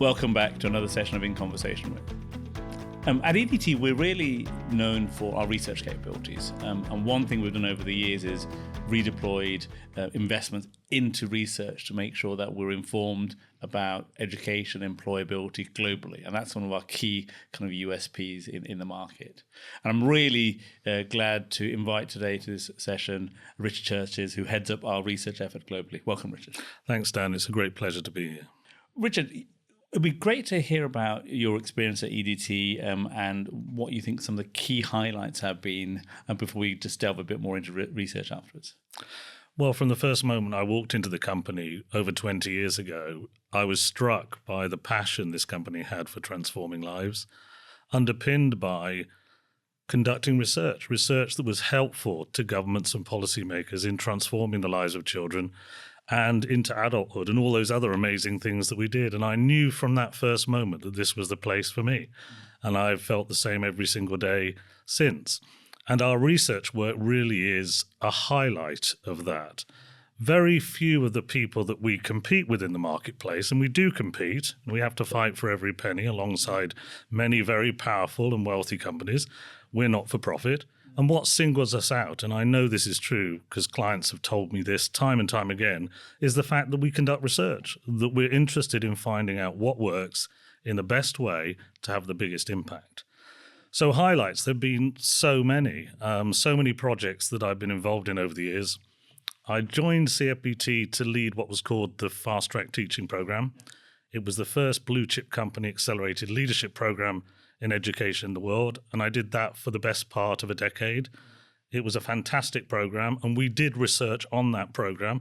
Welcome back to another session of In Conversation With. At EDT, we're really known for our research capabilities. And one thing we've done over the years is redeployed investments into research to make sure that we're informed about education and employability globally. And that's one of our key kind of USPs in the market. And I'm really glad to invite today to this session Richard Churches, who heads up our research effort globally. Welcome, Richard. Thanks, Dan. It's a great pleasure to be here. Richard, it'd be great to hear about your experience at EDT and what you think some of the key highlights have been before we just delve a bit more into research afterwards. Well, from the first moment I walked into the company over 20 years ago, I was struck by the passion this company had for transforming lives, underpinned by conducting research that was helpful to governments and policymakers in transforming the lives of children and into adulthood and all those other amazing things that we did. And I knew from that first moment that this was the place for me. And I've felt the same every single day since. And our research work really is a highlight of that. Very few of the people that we compete with in the marketplace, and we do compete, we have to fight for every penny alongside many very powerful and wealthy companies. We're not for profit. And what singles us out, and I know this is true because clients have told me this time and time again, is the fact that we conduct research, that we're interested in finding out what works in the best way to have the biggest impact. So highlights, there have been so many projects that I've been involved in over the years. I joined CFBT to lead what was called the Fast Track Teaching Program. It was the first blue chip company accelerated leadership program in education in the world, and I did that for the best part of a decade. It was a fantastic program, and we did research on that program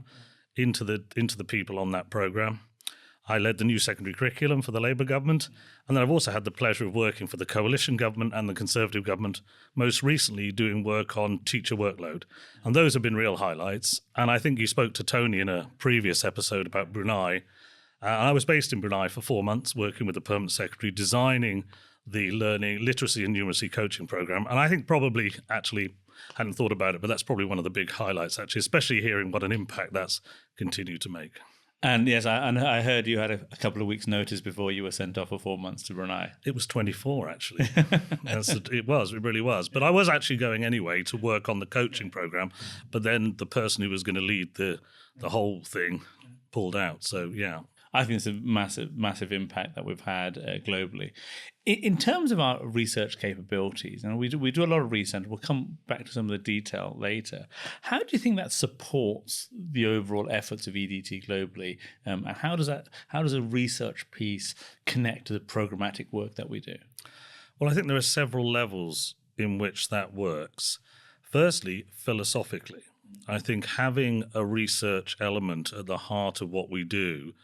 into the people on that program. I led the new secondary curriculum for the Labour government, and then I've also had the pleasure of working for the coalition government and the Conservative government, most recently doing work on teacher workload. And those have been real highlights. And I think you spoke to Tony in a previous episode about Brunei. I was based in Brunei for 4 months, working with the Permanent Secretary, designing the learning, literacy and numeracy coaching program. And I think probably actually hadn't thought about it, but that's probably one of the big highlights, actually, especially hearing what an impact that's continued to make. And yes, I heard you had a couple of weeks' notice before you were sent off for 4 months to Brunei. It was 24, actually. It really was. But I was actually going anyway to work on the coaching program, but then the person who was going to lead the whole thing pulled out. So, yeah. I think it's a massive impact that we've had globally. In terms of our research capabilities, and we do a lot of research, we'll come back to some of the detail later. How do you think that supports the overall efforts of EDT globally? And how does a research piece connect to the programmatic work that we do? Well, I think there are several levels in which that works. Firstly, philosophically, I think having a research element at the heart of what we do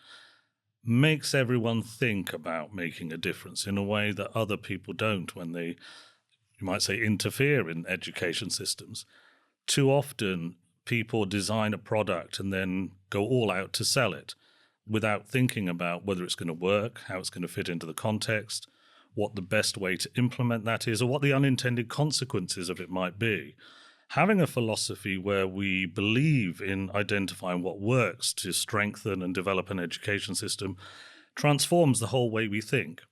makes everyone think about making a difference in a way that other people don't when they, you might say, interfere in education systems. Too often, people design a product and then go all out to sell it without thinking about whether it's going to work, how it's going to fit into the context, what the best way to implement that is, or what the unintended consequences of it might be. Having a philosophy where we believe in identifying what works to strengthen and develop an education system transforms the whole way we think.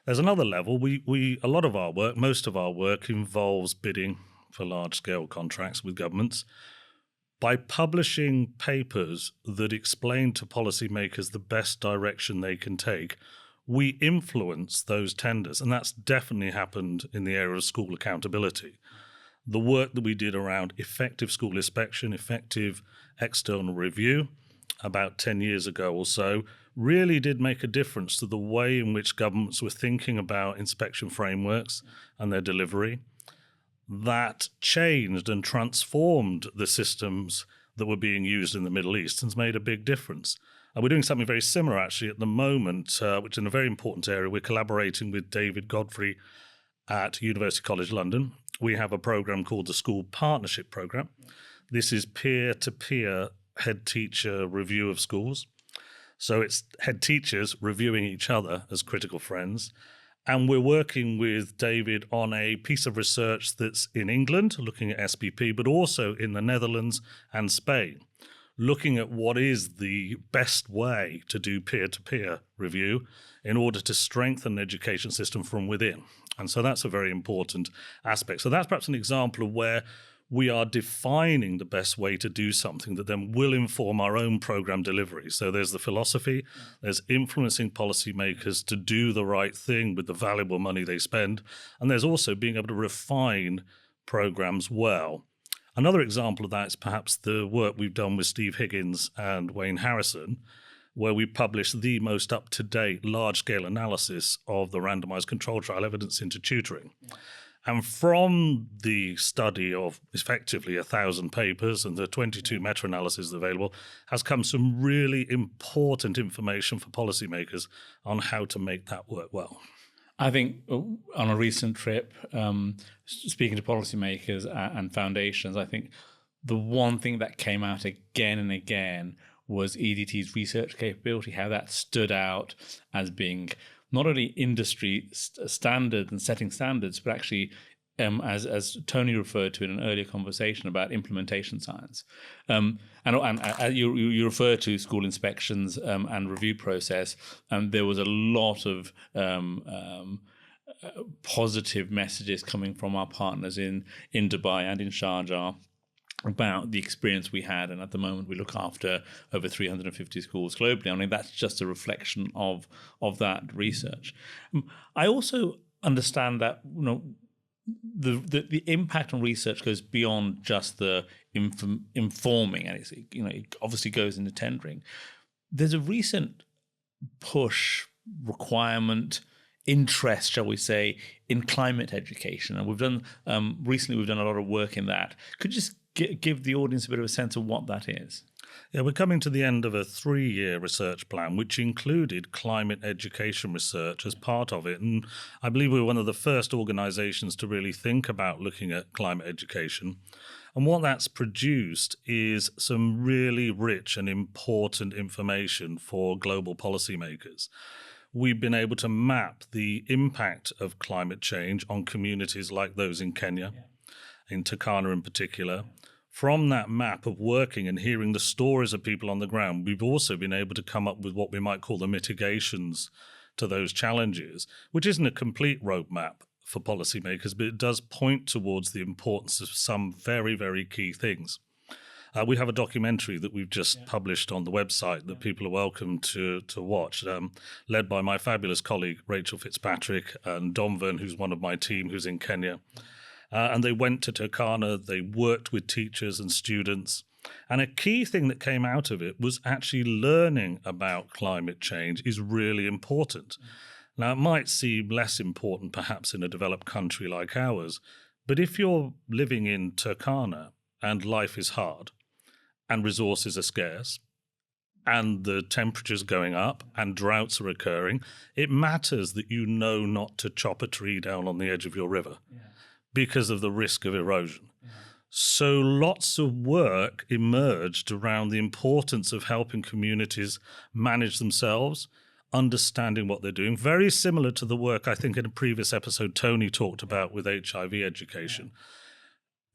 There's another level. A lot of our work, most of our work, involves bidding for large-scale contracts with governments. By publishing papers that explain to policymakers the best direction they can take, we influence those tenders, and that's definitely happened in the area of school accountability. The work that we did around effective school inspection, effective external review about 10 years ago or so really did make a difference to the way in which governments were thinking about inspection frameworks and their delivery. That changed and transformed the systems that were being used in the Middle East and has made a big difference. And we're doing something very similar actually at the moment, which is in a very important area. We're collaborating with David Godfrey at University College London. We have a program called the School Partnership Program. This is peer-to-peer head teacher review of schools. So it's head teachers reviewing each other as critical friends. And we're working with David on a piece of research that's in England, looking at SPP, but also in the Netherlands and Spain, looking at what is the best way to do peer-to-peer review in order to strengthen the education system from within. And so that's a very important aspect. So that's perhaps an example of where we are defining the best way to do something that then will inform our own program delivery. So there's the philosophy, there's influencing policymakers to do the right thing with the valuable money they spend, and there's also being able to refine programs well. Another example of that is perhaps the work we've done with Steve Higgins and Wayne Harrison, where we published the most up-to-date large-scale analysis of the randomized control trial evidence into tutoring. And from the study of effectively 1,000 papers and the 22 meta-analyses available has come some really important information for policymakers on how to make that work well. I think on a recent trip, speaking to policymakers and foundations, I think the one thing that came out again and again was EDT's research capability, how that stood out as being not only industry standard and setting standards, but actually, as Tony referred to in an earlier conversation about implementation science. And you refer to school inspections and review process, and there was a lot of positive messages coming from our partners in Dubai and in Sharjah about the experience we had, and at the moment we look after over 350 schools globally. I mean, that's just a reflection of that research. I also understand that the impact on research goes beyond just the informing, and it obviously goes into tendering. There's a recent push, requirement, interest, shall we say, in climate education, and we've done recently. We've done a lot of work in that. Could you just give the audience a bit of a sense of what that is? Yeah, we're coming to the end of a 3-year research plan, which included climate education research as part of it. And I believe we were one of the first organizations to really think about looking at climate education. And what that's produced is some really rich and important information for global policymakers. We've been able to map the impact of climate change on communities like those in Kenya, in Turkana in particular. From that map of working and hearing the stories of people on the ground, we've also been able to come up with what we might call the mitigations to those challenges, which isn't a complete roadmap for policymakers, but it does point towards the importance of some very, very key things. We have a documentary that we've just published on the website that people are welcome to watch, led by my fabulous colleague, Rachel Fitzpatrick, and Domvern, who's one of my team, who's in Kenya. And they went to Turkana, they worked with teachers and students. And a key thing that came out of it was actually learning about climate change is really important. Now, it might seem less important perhaps in a developed country like ours, but if you're living in Turkana and life is hard and resources are scarce and the temperature's going up and droughts are occurring, it matters that you know not to chop a tree down on the edge of your river. Because of the risk of erosion. So lots of work emerged around the importance of helping communities manage themselves, understanding what they're doing. Very similar to the work I think in a previous episode Tony talked about with HIV education.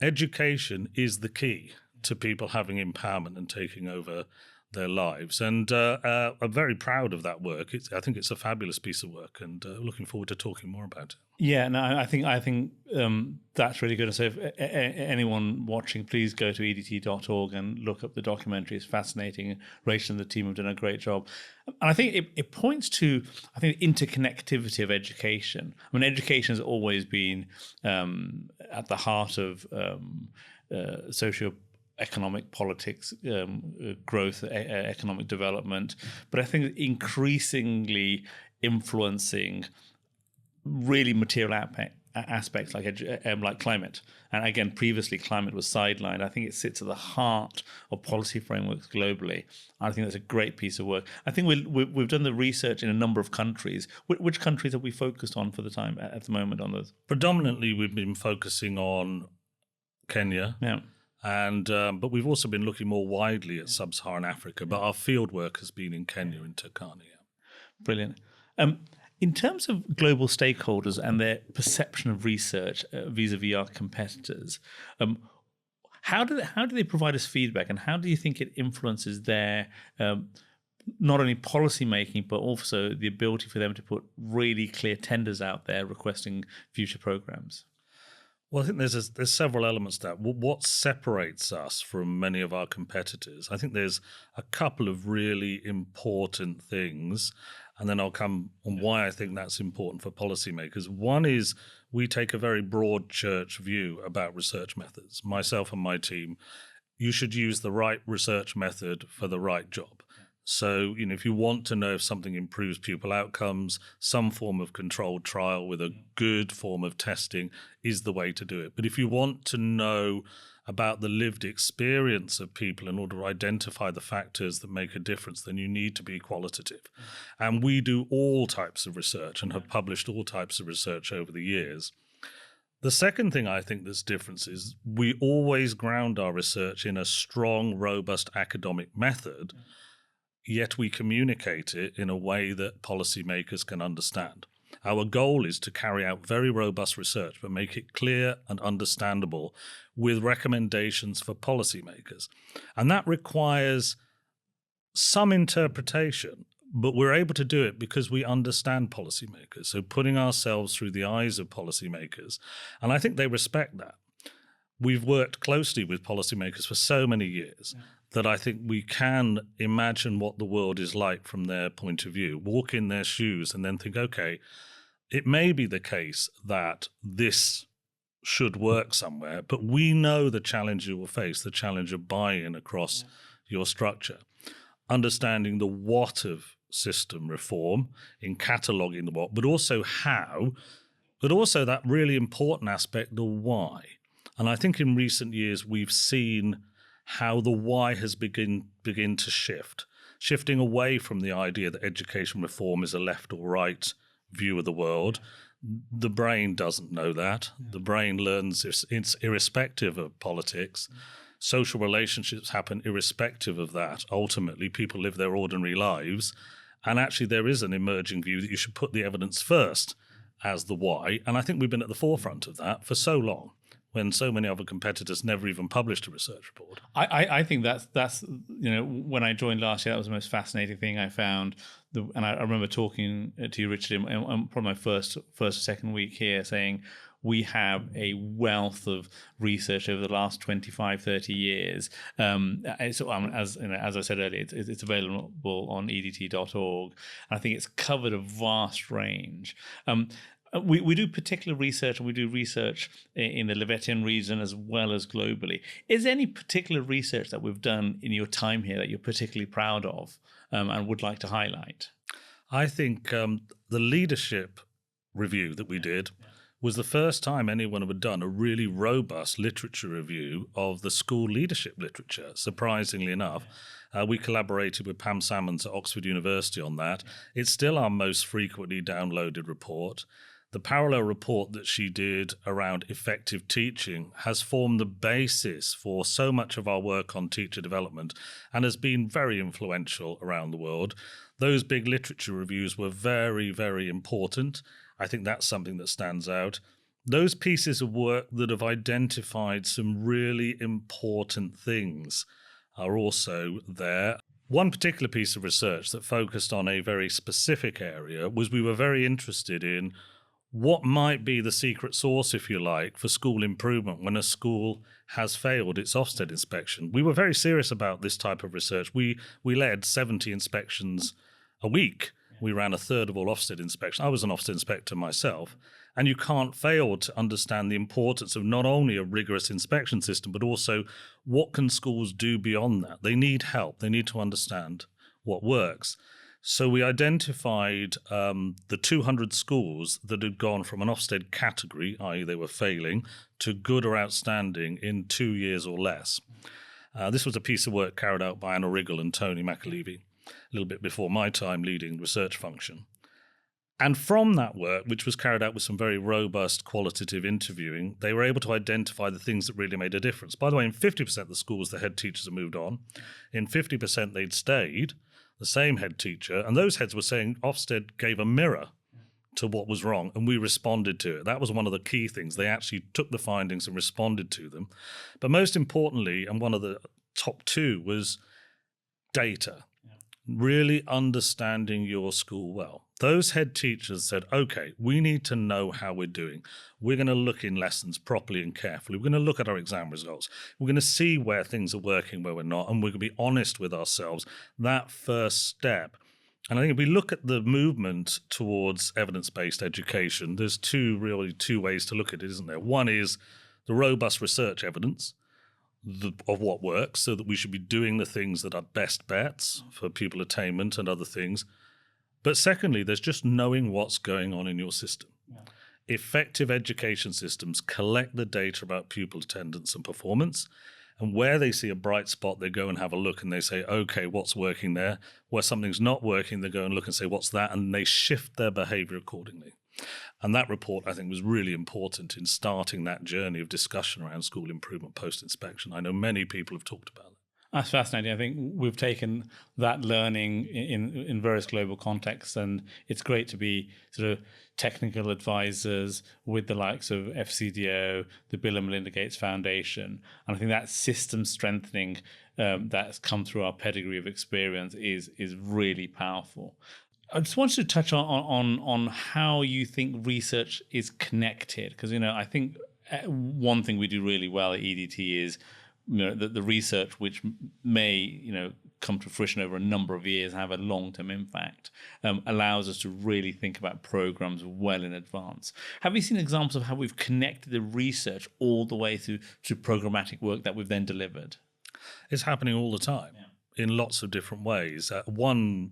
Education is the key to people having empowerment and taking over their lives. And I'm very proud of that work. I think it's a fabulous piece of work, and looking forward to talking more about it. Yeah, no, I think that's really good. And so if anyone watching, please go to edt.org and look up the documentary. It's fascinating. Rachel and the team have done a great job. And I think it points to, I think, the interconnectivity of education. I mean, education has always been at the heart of socio-economic politics, growth, economic development. But I think increasingly influencing really material aspects like climate. And again, previously climate was sidelined. I think it sits at the heart of policy frameworks globally. I think that's a great piece of work. I think we've done the research in a number of countries. Which countries have we focused on for the time at the moment on those? Predominantly, we've been focusing on Kenya. Yeah. And but we've also been looking more widely at sub-Saharan Africa. But our field work has been in Kenya and Turkana. Brilliant. In terms of global stakeholders and their perception of research vis-a-vis our competitors, How do they provide us feedback, and how do you think it influences their not only policy making, but also the ability for them to put really clear tenders out there requesting future programs? Well, I think there's several elements to that. What separates us from many of our competitors? I think there's a couple of really important things, and then I'll come on why I think that's important for policymakers. One is we take a very broad church view about research methods. Myself and my team, you should use the right research method for the right job. So, if you want to know if something improves pupil outcomes, some form of controlled trial with a good form of testing is the way to do it. But if you want to know about the lived experience of people in order to identify the factors that make a difference, then you need to be qualitative. And we do all types of research and have published all types of research over the years. The second thing I think that's different is we always ground our research in a strong, robust academic method, yet we communicate it in a way that policymakers can understand. Our goal is to carry out very robust research, but make it clear and understandable with recommendations for policymakers. And that requires some interpretation, but we're able to do it because we understand policymakers. So putting ourselves through the eyes of policymakers, and I think they respect that. We've worked closely with policymakers for so many years that I think we can imagine what the world is like from their point of view, walk in their shoes and then think, okay, it may be the case that this should work somewhere, but we know the challenge you will face, the challenge of buy-in across your structure. Understanding the what of system reform in cataloguing the what, but also how, but also that really important aspect, the why. And I think in recent years we've seen how the why has begin to shifting away from the idea that education reform is a left or right view of the world. The brain doesn't know that. The brain learns it's irrespective of politics. Social relationships happen irrespective of that. Ultimately, people live their ordinary lives. And actually, there is an emerging view that you should put the evidence first as the why. And I think we've been at the forefront of that for so long, when so many other competitors never even published a research report. I think that's when I joined last year, that was the most fascinating thing I found. And I remember talking to you, Richard, in probably my first or second week here, saying we have a wealth of research over the last 25, 30 years. As I said earlier, it's available on EDT.org. And I think it's covered a vast range. We do particular research, and we do research in the Levetian region as well as globally. Is there any particular research that we've done in your time here that you're particularly proud of and would like to highlight? I think the leadership review that we did was the first time anyone had done a really robust literature review of the school leadership literature, surprisingly enough. We collaborated with Pam Salmons at Oxford University on that. It's still our most frequently downloaded report. The parallel report that she did around effective teaching has formed the basis for so much of our work on teacher development and has been very influential around the world. Those big literature reviews were very, very important. I think that's something that stands out. Those pieces of work that have identified some really important things are also there. One particular piece of research that focused on a very specific area was we were very interested in what might be the secret sauce, if you like, for school improvement when a school has failed its Ofsted inspection. We were very serious about this type of research. We led 70 inspections a week. We ran a third of all Ofsted inspections. I was an Ofsted inspector myself. And you can't fail to understand the importance of not only a rigorous inspection system, but also what can schools do beyond that. They need help. They need to understand what works. So we identified the 200 schools that had gone from an Ofsted category, i.e. they were failing, to good or outstanding in 2 years or less. This was a piece of work carried out by Anna Riggle and Tony McAlevey, a little bit before my time leading the research function. And from that work, which was carried out with some very robust qualitative interviewing, they were able to identify the things that really made a difference. By the way, in 50% of the schools, the head teachers had moved on. In 50%, they'd stayed, the same head teacher. And those heads were saying Ofsted gave a mirror to what was wrong, and we responded to it. That was one of the key things. They actually took the findings and responded to them. But most importantly, and one of the top two, was data. Really understanding your school well. Those head teachers said, okay, we need to know how we're doing. We're going to look in lessons properly and carefully. We're going to look at our exam results. We're going to see where things are working, where we're not, and we're going to be honest with ourselves. That first step. And I think if we look at the movement towards evidence-based education, there's two ways to look at it, isn't there? One is the robust research evidence of what works, so that we should be doing the things that are best bets for pupil attainment and other things. But secondly, there's just knowing what's going on in your system. Yeah. Effective education systems collect the data about pupil attendance and performance, and where they see a bright spot, they go and have a look and they say, okay, what's working there? Where something's not working, they go and look and say, what's that? And they shift their behavior accordingly. And that report, I think, was really important in starting that journey of discussion around school improvement post-inspection. I know many people have talked about it. That's fascinating. I think we've taken that learning in various global contexts, and it's great to be sort of technical advisors with the likes of FCDO, the Bill and Melinda Gates Foundation. And I think that system strengthening that's come through our pedigree of experience is really powerful. I just wanted to touch on how you think research is connected, because I think one thing we do really well at EDT is the research, which may come to fruition over a number of years, have a long-term impact, allows us to really think about programs well in advance. Have you seen examples of how we've connected the research all the way through to programmatic work that we've then delivered? It's happening all the time in lots of different ways. One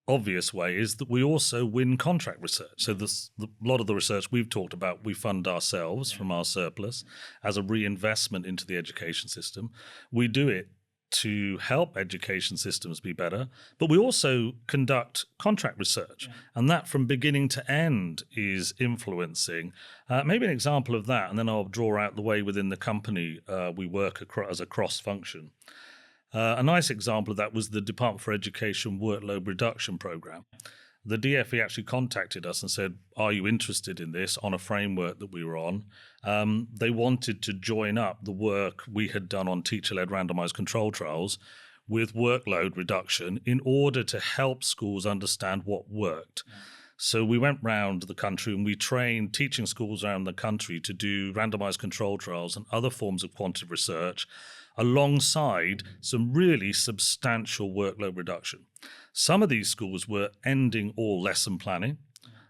obvious way is that we also win contract research. So a lot of the research we've talked about, we fund ourselves from our surplus as a reinvestment into the education system. We do it to help education systems be better, but we also conduct contract research. And that from beginning to end is influencing. Maybe an example of that, and then I'll draw out the way within the company we work as a cross-function. A nice example of that was the Department for Education Workload Reduction Program. The DFE actually contacted us and said, are you interested in this, on a framework that we were on? They wanted to join up the work we had done on teacher-led randomized control trials with workload reduction in order to help schools understand what worked. So we went round the country and we trained teaching schools around the country to do randomized control trials and other forms of quantitative research alongside some really substantial workload reduction. Some of these schools were ending all lesson planning.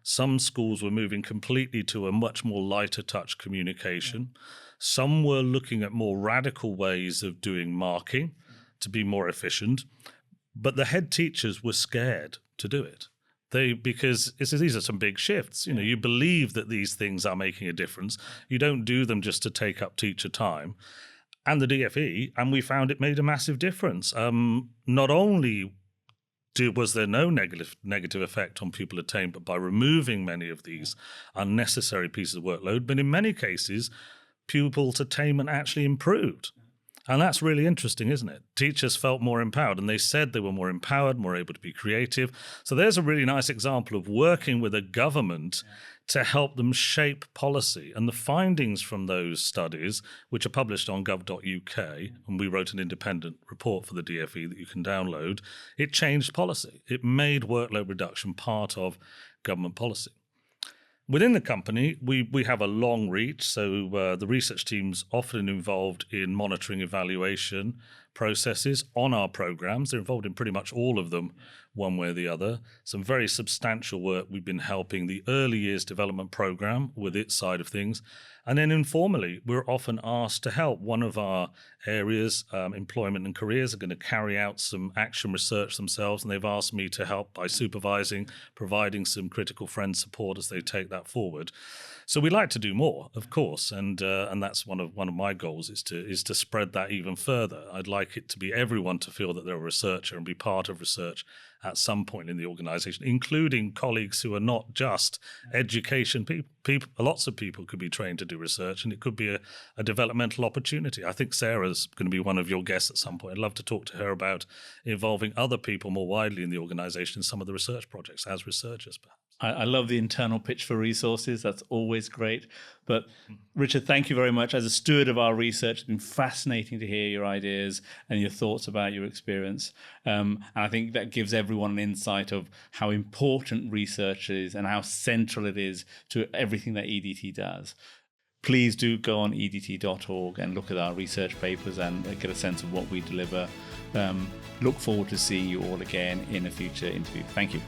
Some schools were moving completely to a much more lighter touch communication. Some were looking at more radical ways of doing marking to be more efficient. But the head teachers were scared to do it. Because these are some big shifts. You believe that these things are making a difference. You don't do them just to take up teacher time. And the DFE, and we found it made a massive difference. Not only was there no negative effect on pupil attainment, but by removing many of these unnecessary pieces of workload, but in many cases, pupils' attainment actually improved. And that's really interesting, isn't it? Teachers felt more empowered, and they said they were more empowered, more able to be creative. So there's a really nice example of working with a government to help them shape policy. And the findings from those studies, which are published on gov.uk, and we wrote an independent report for the DFE that you can download, it changed policy. It made workload reduction part of government policy. Within the company, we have a long reach, so the research team's often involved in monitoring evaluation processes on our programs. They're involved in pretty much all of them, one way or the other. Some very substantial work. We've been helping the early years development program with its side of things. And then informally, we're often asked to help. One of our areas, employment and careers, are going to carry out some action research themselves, and they've asked me to help by supervising, providing some critical friend support as they take that forward. So we like to do more, of course, and that's one of my goals is to spread that even further. I'd like it to be everyone to feel that they're a researcher and be part of research at some point in the organization, including colleagues who are not just education people. Lots of people could be trained to do research, and it could be a developmental opportunity. I think Sarah's going to be one of your guests at some point. I'd love to talk to her about involving other people more widely in the organization in some of the research projects as researchers, perhaps. I love the internal pitch for resources. That's always great. But Richard, thank you very much. As a steward of our research, it's been fascinating to hear your ideas and your thoughts about your experience. And I think that gives everyone an insight of how important research is and how central it is to everything that EDT does. Please do go on edt.org and look at our research papers and get a sense of what we deliver. Look forward to seeing you all again in a future interview. Thank you.